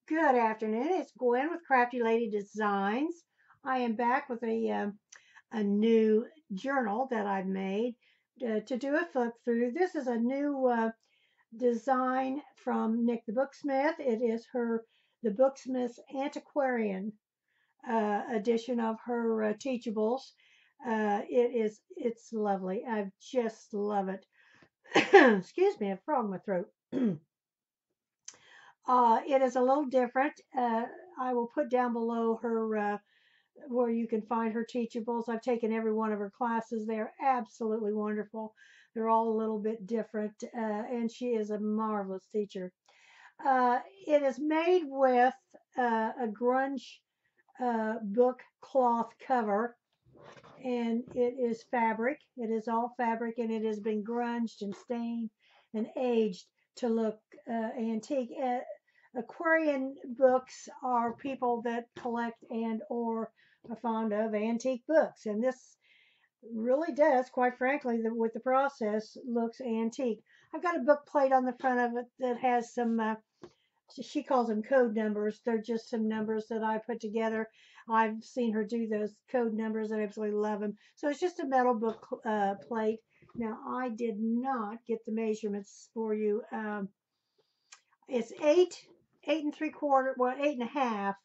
Good afternoon. It's Gwen with Crafty Lady Designs. I am back with a new journal that I've made to do a flip through. This is a new design from Nick the Booksmith. It is the Booksmith's Antiquarian edition of her Teachables. It's lovely. I just love it. Excuse me, a frog in my throat. It is a little different. I will put down below her where you can find her teachables. I've taken every one of her classes. They're absolutely wonderful. They're all a little bit different, and she is a marvelous teacher. It is made with a grunge book cloth cover, and it is fabric. It is all fabric, and it has been grunged and stained and aged to look antique. Aquarian books are people that collect and or are fond of antique books, and this really does, quite frankly, with the process, looks antique. I've got a book plate on the front of it that has some she calls them code numbers. They're just some numbers that I put together. I've seen her do those code numbers and I absolutely love them. So it's just a metal book plate. Now, I did not get the measurements for you. It's eight and three quarter, well, 8.5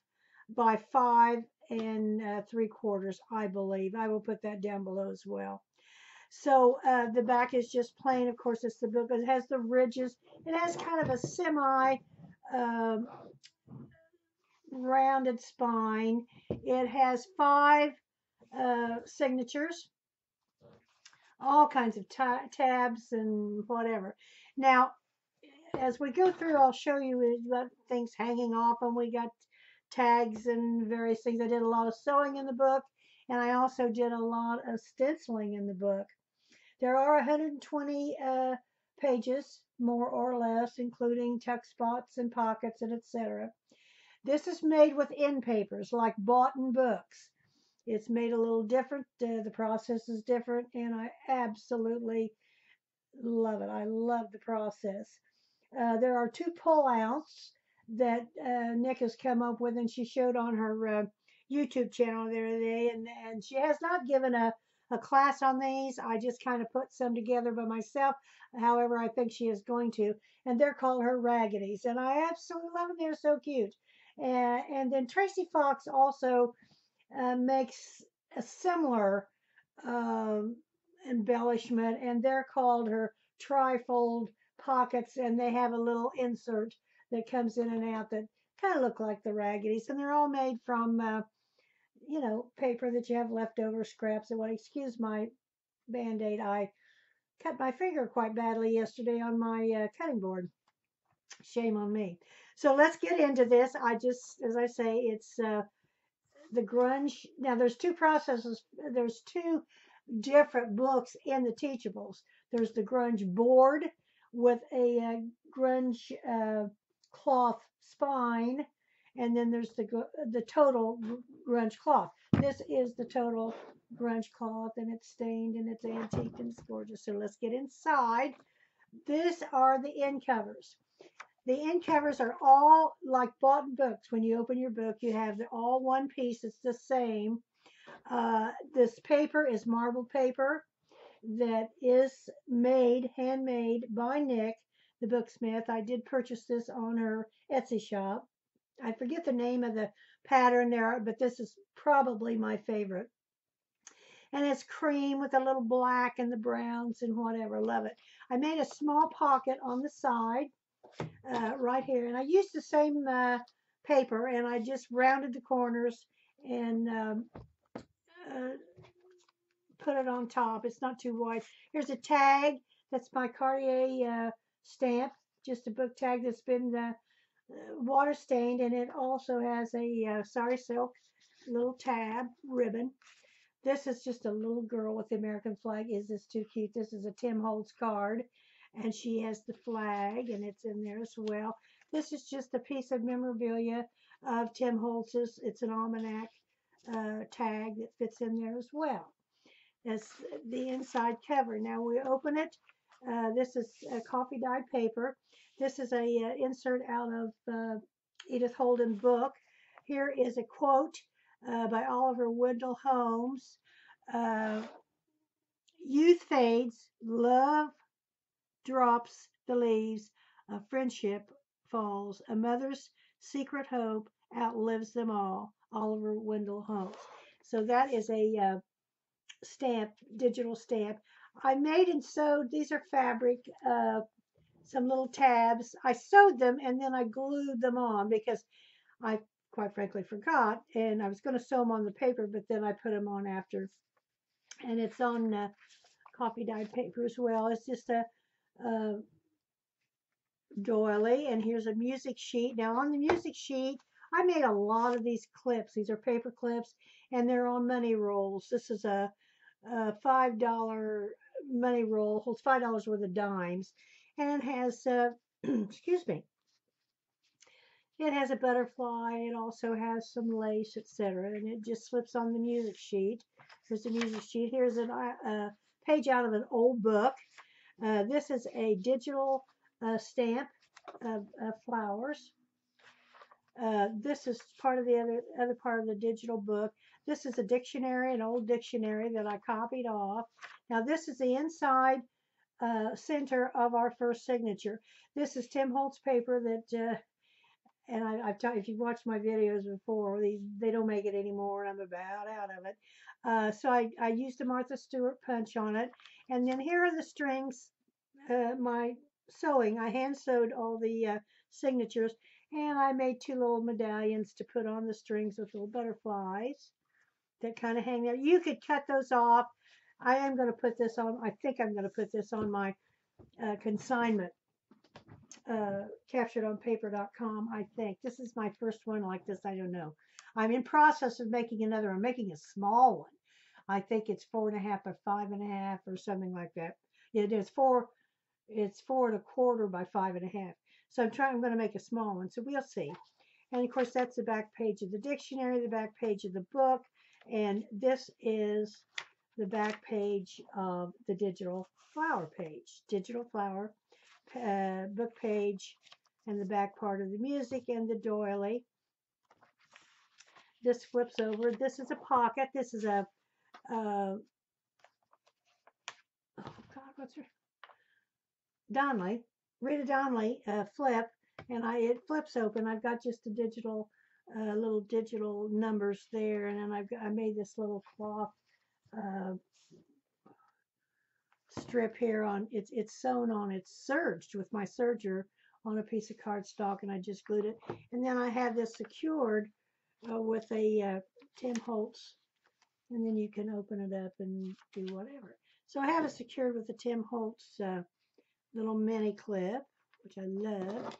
by 5 3/4, I believe. I will put that down below as well. So the back is just plain. Of course, it's the book. It has the ridges. It has kind of a semi um, rounded spine. It has five signatures, all kinds of tabs and whatever. Now, as we go through, I'll show you we've got things hanging off, and we got tags and various things. I did a lot of sewing in the book, and I also did a lot of stenciling in the book. There are 120 pages, more or less, including tuck spots and pockets and etc. This is made with end papers like boughten books. It's made a little different. The process is different, and I absolutely love it. I love the process. There are two pull-outs that Nick has come up with, and she showed on her YouTube channel the other day, and she has not given a class on these. I just kind of put some together by myself. However, I think she is going to, and they're called her Raggedies, and I absolutely love them. They're so cute. And then Tracy Fox also makes a similar um, embellishment, and they're called her trifold pockets, and they have a little insert that comes in and out that kind of look like the Raggedies, and they're all made from paper that you have leftover scraps. And what, excuse my band-aid, I cut my finger quite badly yesterday on my cutting board. Shame on me. So let's get into this. As I say, it's the grunge. Now, there's two processes. There's two different books in the teachables. There's the grunge board with a grunge cloth spine, and then there's the total grunge cloth. This is the total grunge cloth, and it's stained and it's antique and it's gorgeous. So let's get inside. These are the end covers. The end covers are all like bought books. When you open your book, you have all one piece. It's the same. This paper is marble paper that is handmade by Nick, the booksmith. I did purchase this on her Etsy shop. I forget the name of the pattern there, but this is probably my favorite. And it's cream with a little black and the browns and whatever. Love it. I made a small pocket on the side right here, and I used the same paper, and I just rounded the corners and uh, put it on top. It's not too wide. Here's a tag. That's my Cartier stamp, just a book tag that's been water stained, and it also has a sari silk little tab ribbon. This is just a little girl with the American flag. Is this too cute? This is a Tim Holtz card, and she has the flag, and it's in there as well. This is just a piece of memorabilia of Tim Holtz's. It's an almanac tag that fits in there as well. That's the inside cover. Now we open it. This is a coffee dyed paper. This is a insert out of Edith Holden book. Here is a quote by Oliver Wendell Holmes. Uh, Youth fades, love drops the leaves, a friendship falls, a mother's secret hope outlives them all. Oliver Wendell Holmes. So that is a stamp, digital stamp. I made and sewed, these are fabric, some little tabs. I sewed them and then I glued them on because I quite frankly forgot, and I was going to sew them on the paper, but then I put them on after. And it's on coffee dyed paper as well. It's just a doily, and here's a music sheet. Now on the music sheet, I made a lot of these clips. These are paper clips, and they're on money rolls. This is a $5 money roll, holds $5 worth of dimes, and it has, excuse me, it has a butterfly. It also has some lace, etc., and it just slips on the music sheet. Here's the music sheet. Here's a page out of an old book. This is a digital stamp of flowers. This is part of the other part of the digital book. This is a dictionary, an old dictionary that I copied off. Now this is the inside center of our first signature. This is Tim Holtz paper that, and I've talked, if you've watched my videos before, they don't make it anymore, and I'm about out of it. So I used a Martha Stewart punch on it, and then here are the strings. My sewing, I hand sewed all the signatures, and I made two little medallions to put on the strings with little butterflies that kind of hang there. You could cut those off. I am going to put this on, I think I'm going to put this on my consignment, capturedonpaper.com, I think. This is my first one like this, I don't know. I'm in process of making another. I'm making a small one. I think it's 4.5 by 5.5 or something like that. Yeah, it's 4.25 by 5.5. So I'm going to make a small one. So we'll see. And of course, that's the back page of the dictionary, the back page of the book, and this is the back page of the digital flower page, digital flower book page, and the back part of the music and the doily. This flips over. This is a pocket. This is a oh God, what's her? Donnelly, Rita Donnelly flip, and it flips open. I've got just a digital, little digital numbers there, and then I made this little cloth strip here on it's sewn on. It's serged with my serger on a piece of cardstock, and I just glued it. And then I have this secured with a Tim Holtz, and then you can open it up and do whatever. So I have it secured with the Tim Holtz little mini clip, which I love.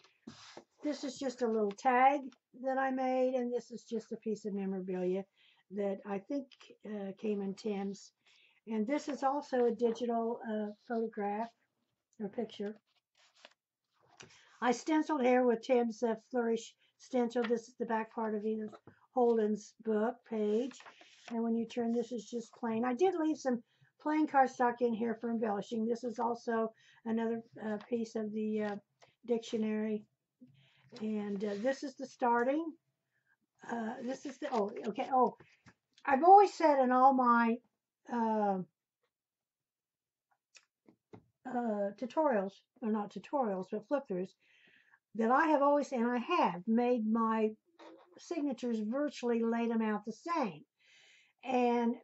This is just a little tag that I made, and this is just a piece of memorabilia that I think came in Tim's. And this is also a digital photograph or picture. I stenciled here with Tim's Flourish stencil. This is the back part of Edith Holden's book page. And when you turn, this is just plain. I did leave some plain cardstock in here for embellishing. This is also another piece of the dictionary. And this is the starting. This is the, oh, okay. Oh, I've always said in all my tutorials, or not tutorials, but flip-throughs, that I have always, and I have made my signatures virtually laid them out the same.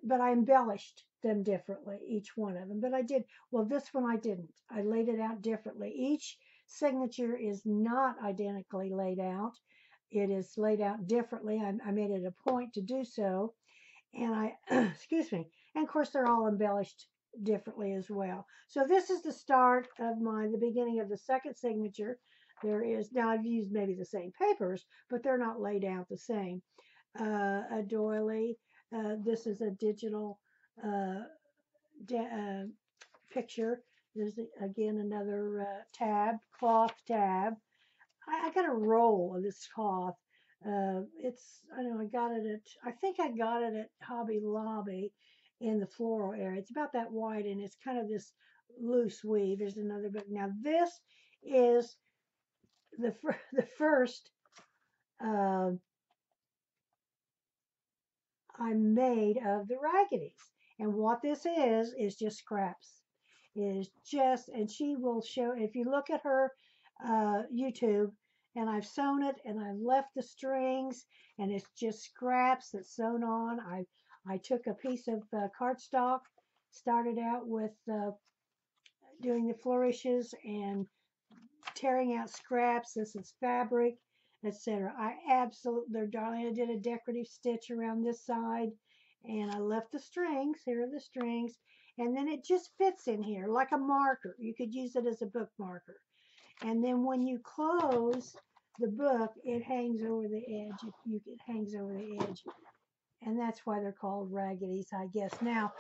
But I embellished them differently, each one of them. But I did, well, this one I didn't. I laid it out differently. Each signature is not identically laid out. It is laid out differently. I made it a point to do so. And I, excuse me, and of course they're all embellished differently as well. So this is the start of the beginning of the second signature. There is, now I've used maybe the same papers, but they're not laid out the same. A doily. This is a digital picture. There's again another tab, cloth tab. I got a roll of this cloth. I know I got it I think I got it at Hobby Lobby in the floral area. It's about that wide, and it's kind of this loose weave. There's another book. Now this is the first uh, I made of the Raggedies. And what this is just scraps. It is just, and she will show, if you look at her YouTube, and I've sewn it and I've left the strings and it's just scraps that's sewn on. I took a piece of cardstock, started out with doing the flourishes and tearing out scraps. This is fabric, etc. I absolutely, they're darling. I did a decorative stitch around this side and I left the strings. Here are the strings. And then it just fits in here like a marker. You could use it as a book marker. And then when you close the book, it hangs over the edge. It hangs over the edge. And that's why they're called Raggedies, I guess. Now,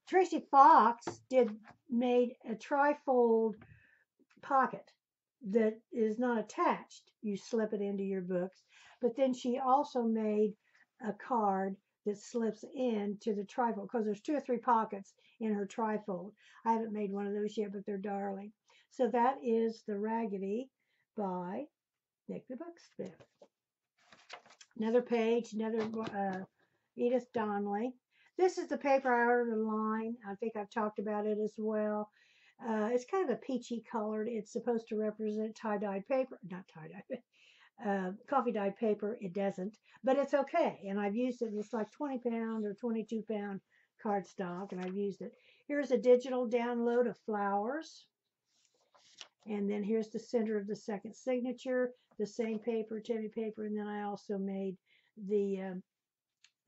Tracy Fox made a trifold pocket that is not attached. You slip it into your books. But then she also made a card that slips into the trifold because there's 2 or 3 pockets in her trifold. I haven't made one of those yet, but they're darling. So that is the Raggedy by Nick the Booksmith. Another page, another Edith Donnelly. This is the paper I ordered online. I think I've talked about it as well. It's kind of a peachy colored. It's supposed to represent tie-dyed paper. Not tie-dyed, coffee dyed paper. It doesn't, but it's okay. And I've used it. It's like 20-pound or 22-pound cardstock, and I've used it. Here's a digital download of flowers. And then here's the center of the second signature, the same paper, Timmy paper, and then I also made the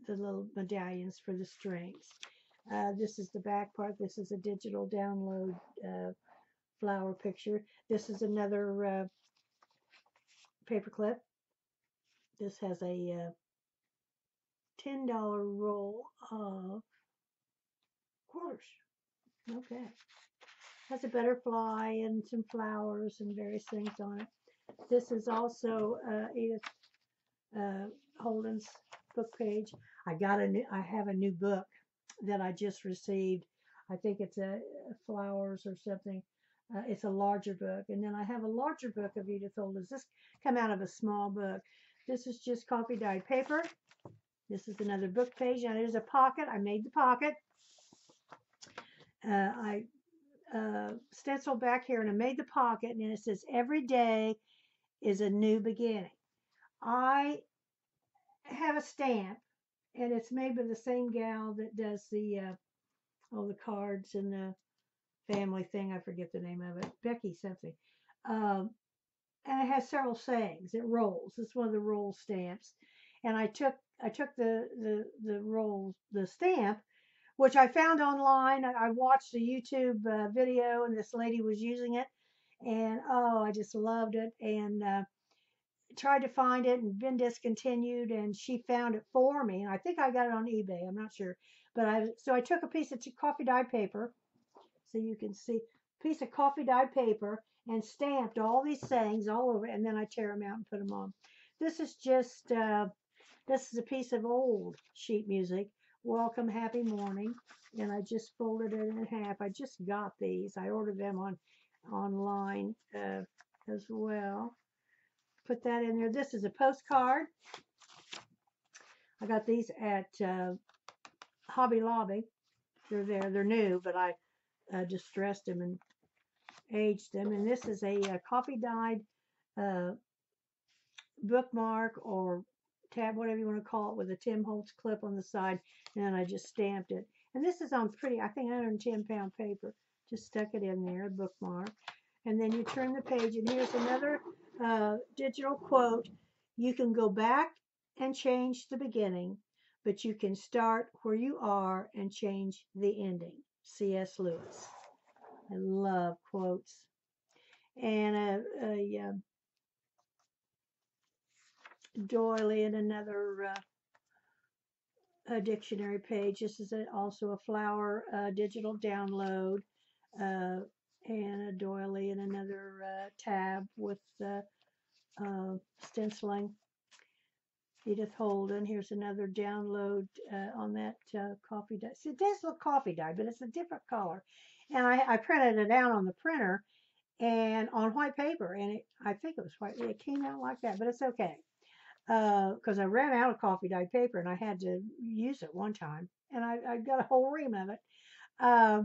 little medallions for the strings. This is the back part. This is a digital download flower picture. This is another paper clip. This has a $10 roll of quarters. Okay. Has a butterfly and some flowers and various things on it. This is also Edith Holden's book page. I have a new book that I just received. I think it's a flowers or something. It's a larger book, and then I have a larger book of Edith Holden's. This come out of a small book. This is just coffee dyed paper. This is another book page. Now there's a pocket. I made the pocket. I stenciled back here and I made the pocket, and it says every day is a new beginning. I have a stamp, and it's made by the same gal that does the all the cards and the family thing. I forget the name of it. Becky something. And it has several sayings. It rolls. It's one of the roll stamps. And I took the stamp, which I found online. I watched a YouTube video, and this lady was using it, and oh, I just loved it. And tried to find it and been discontinued, and she found it for me. And I think I got it on eBay. I'm not sure, but I took a piece of coffee dyed paper, so you can see a piece of coffee dyed paper, and stamped all these sayings all over, and then I tear them out and put them on. This is just this is a piece of old sheet music. Welcome, happy morning, and I just folded it in half. I just got these. I ordered them online as well. Put that in there. This is a postcard. I got these at Hobby Lobby. They're there. They're new, but I distressed them and aged them. And this is a coffee dyed bookmark or tab, whatever you want to call it, with a Tim Holtz clip on the side. And I just stamped it. And this is on pretty, I think, 110-pound paper. Just stuck it in there, bookmark. And then you turn the page, and here's another digital quote. You can go back and change the beginning, but you can start where you are and change the ending. C.S. Lewis. I love quotes. And a doily and another a dictionary page. This is also a flower digital download. And a doily and another tab with stenciling. Edith Holden. Here's another download on that coffee dye. See, it does look coffee dye, but it's a different color. And I printed it out on the printer and on white paper, and I think it was white. It came out like that, but it's okay. because I ran out of coffee dyed paper and I had to use it one time, and I got a whole ream of it. Uh,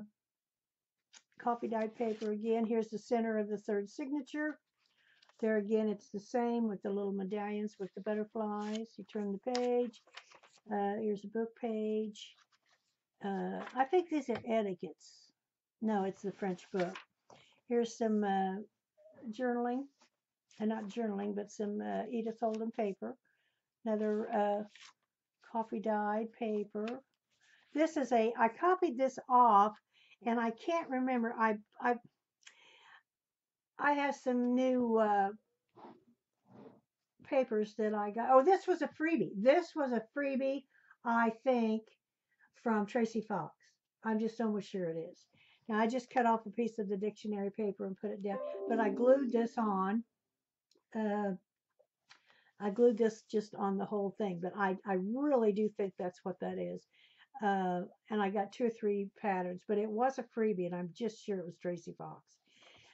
Coffee dyed paper again. Here's the center of the third signature. There again, it's the same with the little medallions with the butterflies. You turn the page. Here's a book page. I think these are etiquettes. No, it's the French book. Here's some journaling, and not journaling, but some Edith Holden paper. Another coffee dyed paper. This is I copied this off, and I can't remember. I have some new papers that I got. Oh, this was a freebie. This was a freebie, I think, from Tracy Fox. I'm just almost sure it is. Now, I just cut off a piece of the dictionary paper and put it down, but I glued this on. Uh, I glued this just on the whole thing, but I really do think that's what that is. And I got 2 or 3 patterns, but it was a freebie, and I'm just sure it was Tracy Fox.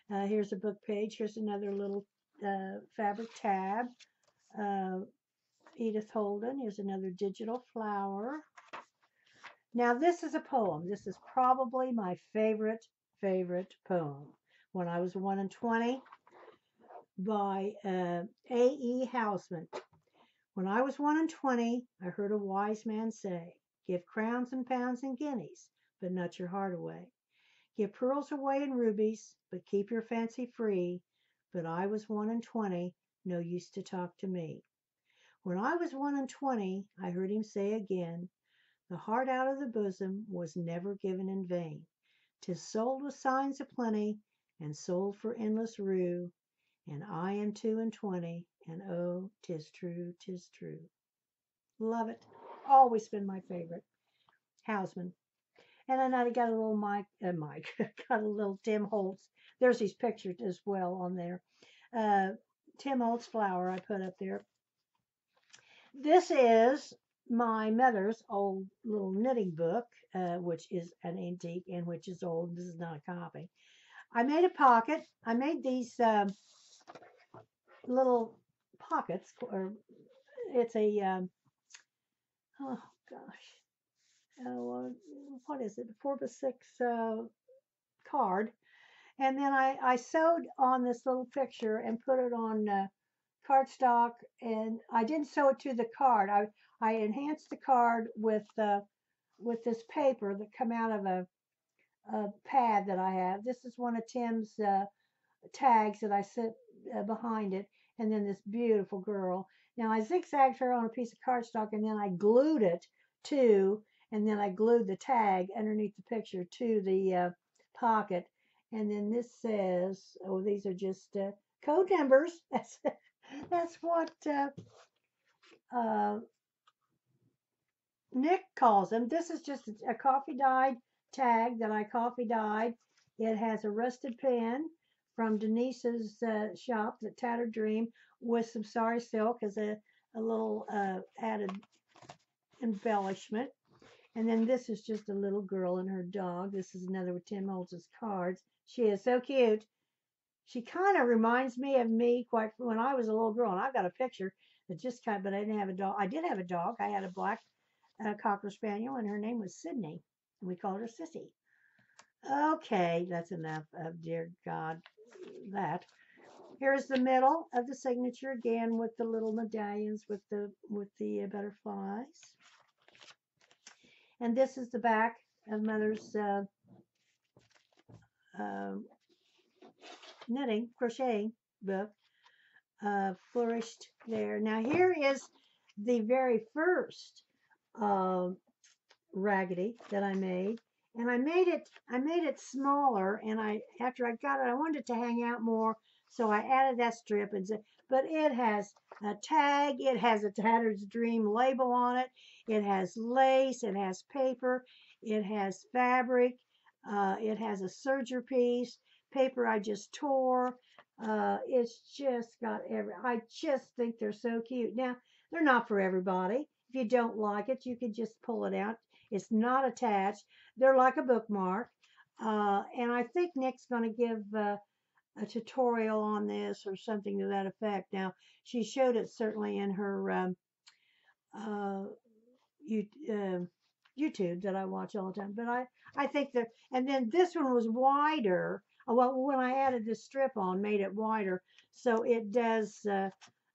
Here's a book page. Here's another little fabric tab. Edith Holden. Here's another digital flower. Now, this is a poem. This is probably my favorite poem. When I Was 1 and 20 by A.E. Housman. When I was 1 and 20, I heard a wise man say, give crowns and pounds and guineas, but not your heart away. Give pearls away and rubies, but keep your fancy free. But I was 1 and 20, no use to talk to me. When I was 1 and 20, I heard him say again, the heart out of the bosom was never given in vain. 'Tis sold with signs aplenty, and sold for endless rue. And I am 2 and 20, and oh, 'tis true, 'tis true. Love it. Always been my favorite. Housman. And then I got a little Mike, got a little Tim Holtz. There's these pictures as well on there. Tim Holtz flower I put up there. This is my mother's old little knitting book, which is an antique and which is old. This is not a copy. I made a pocket. I made these little pockets, or it's a, oh gosh, what is it? 4x6 card. And then I sewed on this little picture and put it on cardstock, and I didn't sew it to the card. I enhanced the card with this paper that come out of a pad that I have. This is one of Tim's tags that I set behind it, and then this beautiful girl. Now I zigzagged her on a piece of cardstock, and then I glued it and then I glued the tag underneath the picture to the pocket. And then this says, oh, these are just code numbers. That's what Nick calls them. This is just a coffee dyed tag that I coffee dyed. It has a rusted pen from Denise's shop, the Tattered Dream, with some sari silk as a little added embellishment. And then this is just a little girl and her dog. This is another with Tim Holtz's cards. She is so cute. She kind of reminds me of me quite when I was a little girl. And I've got a picture that just kind of, but I didn't have a dog. I did have a dog. I had a black Cocker Spaniel, and her name was Sydney. And we called her Sissy. Okay, that's enough of dear God that. Here's the middle of the signature again with the little medallions with the butterflies. And this is the back of Mother's knitting, crocheting book, flourished there. Now here is the very first raggedy that I made, and I made it smaller. And after I got it, I wanted it to hang out more, so I added that strip. But it has a tag. It has a Tattered Dream label on it. It has lace. It has paper. It has fabric. It has a serger piece. Paper I just tore. It's just got I just think they're so cute. Now, they're not for everybody. If you don't like it, you can just pull it out. It's not attached. They're like a bookmark. And I think Nick's going to give a tutorial on this or something to that effect. Now, she showed it certainly in her uh, you, YouTube that I watch all the time. But I think that, and then this one was wider. Well, when I added this strip on, made it wider, so it does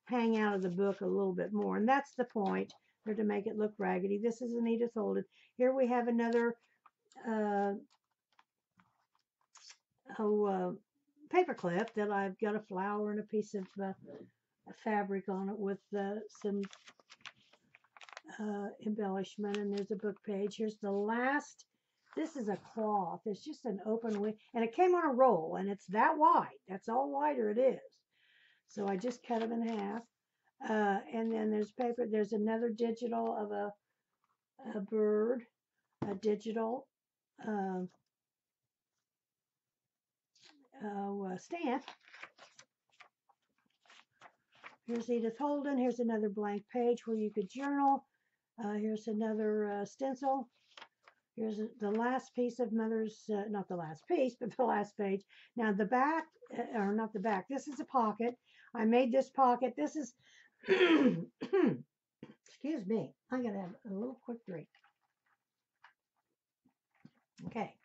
hang out of the book a little bit more. And that's the point, or to make it look raggedy. This is an Edith Holden. Here we have another uh, paper clip that I've got a flower and a piece of fabric on it with some embellishment, and there's a book page. Here's the last. This is a cloth. It's just an open wing, and it came on a roll, and it's that wide. That's all wider it is. So I just cut them in half. And then there's paper. There's another digital of a bird, a digital stamp. Here's Edith Holden. Here's another blank page where you could journal. Here's another stencil. Here's the last piece of Mother's, not the last piece, but the last page. Now the back, or not the back, this is a pocket. I made this pocket. This is, excuse me, I gotta have a little quick drink. Okay.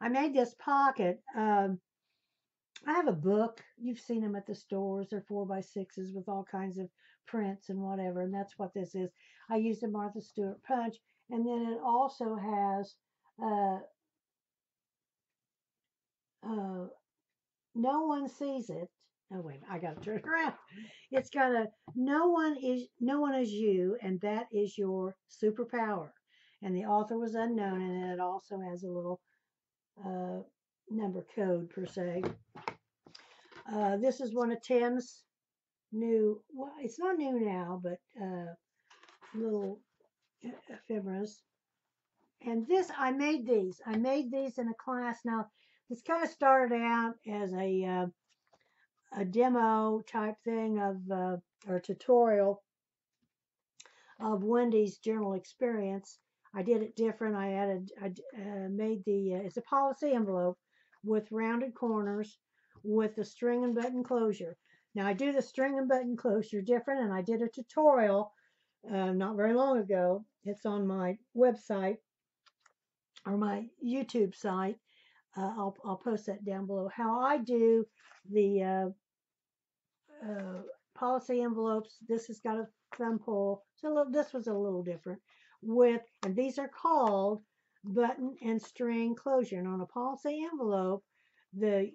I made this pocket. I have a book. You've seen them at the stores. They're 4x6s with all kinds of prints and whatever, and that's what this is. I used a Martha Stewart punch, and then it also has no one sees it. Oh wait, I got to turn it around. It's got a no one is you, and that is your superpower. And the author was unknown, and it also has a little number code per se. This is one of Tim's new. Well, it's not new now, but little ephemeras. And this, I made these. I made these in a class. Now, this kind of started out as a demo type thing of or tutorial of Wendy's journal experience. I did it different. I made it's a policy envelope with rounded corners with the string and button closure. Now I do the string and button closure different, and I did a tutorial not very long ago. It's on my website or my YouTube site. I'll post that down below. How I do the policy envelopes. This has got a thumb hole. So this was a little different and these are called button and string closure. And on a policy envelope, the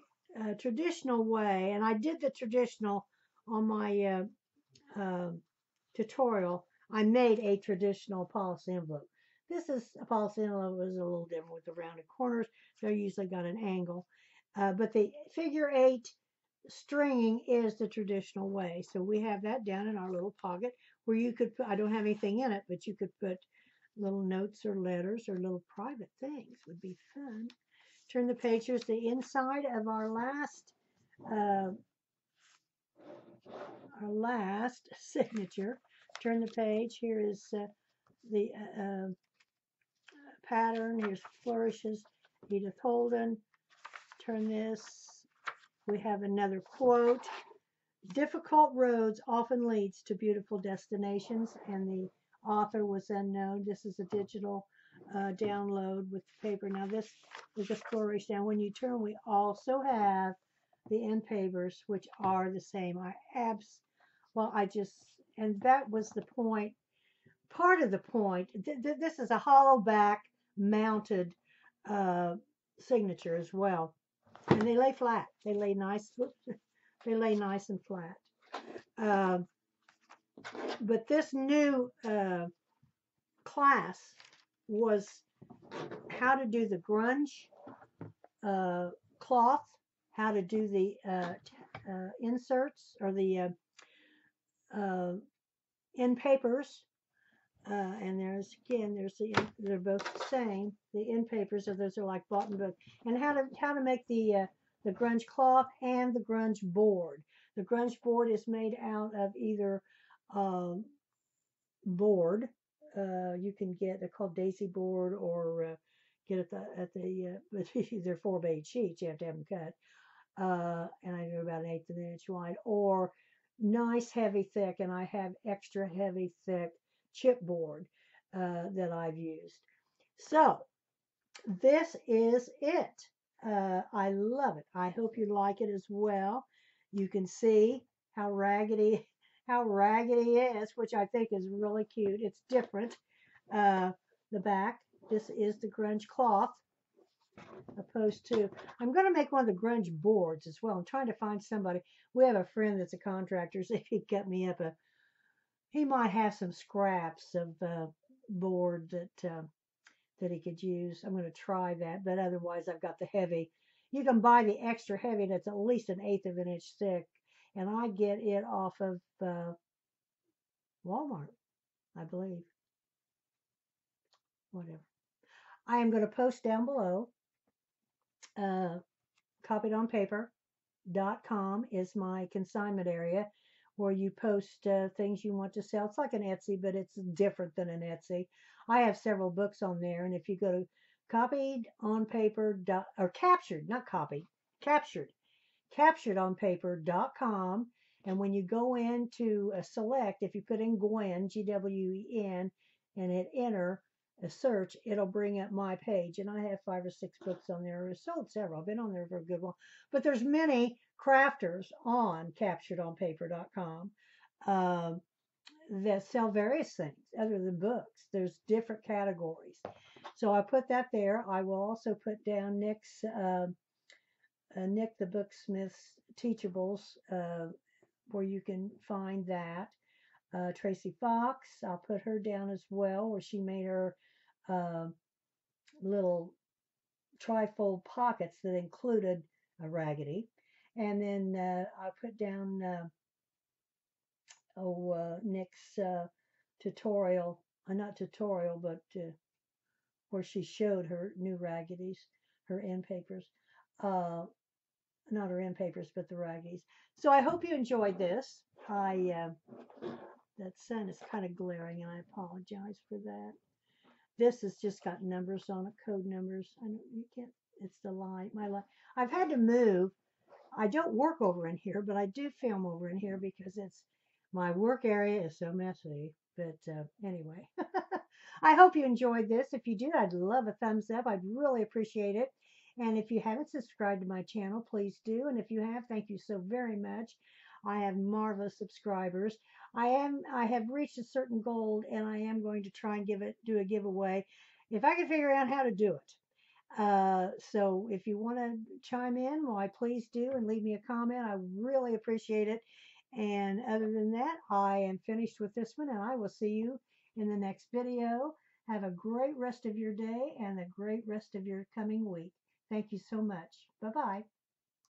traditional way, and I did the traditional on my tutorial, I made a traditional policy envelope. This is a policy envelope is a little different with the rounded corners. They're usually got an angle. But the figure 8 stringing is the traditional way. So we have that down in our little pocket where you could put, I don't have anything in it, but you could put little notes or letters or little private things. Would be fun. Turn the page. Here's the inside of our last signature. Turn the page. Here is the pattern. Here's flourishes. Edith Holden. Turn this. We have another quote. Difficult roads often leads to beautiful destinations, and the author was unknown. This is a digital download with paper. Now this is a flourish. Now when you turn, we also have the end papers, which are the same. And that was the point. Part of the point. This is a hollow back mounted signature as well. And they lay flat. They lay nice. They lay nice and flat. But this new class was how to do the grunge cloth, how to do the inserts or the end papers. And they're both the same. The end papers, those are like bought and book. And how to make the grunge cloth and the grunge board. The grunge board is made out of either board. You can get, they're called daisy board, or get at the they're 4-page sheets. You have to have them cut. and I do about 1/8 of an inch wide, or nice heavy thick, and I have extra heavy thick chipboard that I've used. So this is it. I love it. I hope you like it as well. You can see how raggedy it is, which I think is really cute. It's different. Uh, the back. This is the grunge cloth, opposed to. I'm going to make one of the grunge boards as well. I'm trying to find somebody. We have a friend that's a contractor, so if he'd get me up a. He might have some scraps of board that he could use. I'm going to try that, but otherwise I've got the heavy. You can buy the extra heavy that's at least 1/8 of an inch thick, and I get it off of Walmart, I believe. Whatever. I am going to post down below. Uh, copiedonpaper.com is my consignment area where you post things you want to sell. It's like an Etsy, but it's different than an Etsy. I have several books on there, and if you go to copied on paper or captured, not copied, captured, capturedonpaper.com, and when you go into select, if you put in Gwen, Gwen, and hit enter, a search, it'll bring up my page, and I have 5 or 6 books on there. I've sold several. I've been on there for a good while, but there's many crafters on capturedonpaper.com that sell various things other than books. There's different categories, so I put that there. I will also put down Nick the Booksmith's Teachables, where you can find that. Tracy Fox, I'll put her down as well, where she made her uh, little trifold pockets that included a raggedy. And then I put down Nick's tutorial, not tutorial, but where she showed her new raggedies, her end papers. Not her end papers, but the raggies. So I hope you enjoyed this. That sun is kind of glaring, and I apologize for that. This has just got numbers on it, code numbers. I don't, you can't. It's the light. My light. I've had to move. I don't work over in here, but I do film over in here because it's my work area is so messy. But anyway, I hope you enjoyed this. If you did, I'd love a thumbs up. I'd really appreciate it. And if you haven't subscribed to my channel, please do. And if you have, thank you so very much. I have marvelous subscribers. I have reached a certain goal, and I am going to try and do a giveaway if I can figure out how to do it. So if you want to chime in, why, please do and leave me a comment. I really appreciate it. And other than that, I am finished with this one, and I will see you in the next video. Have a great rest of your day and a great rest of your coming week. Thank you so much. Bye-bye.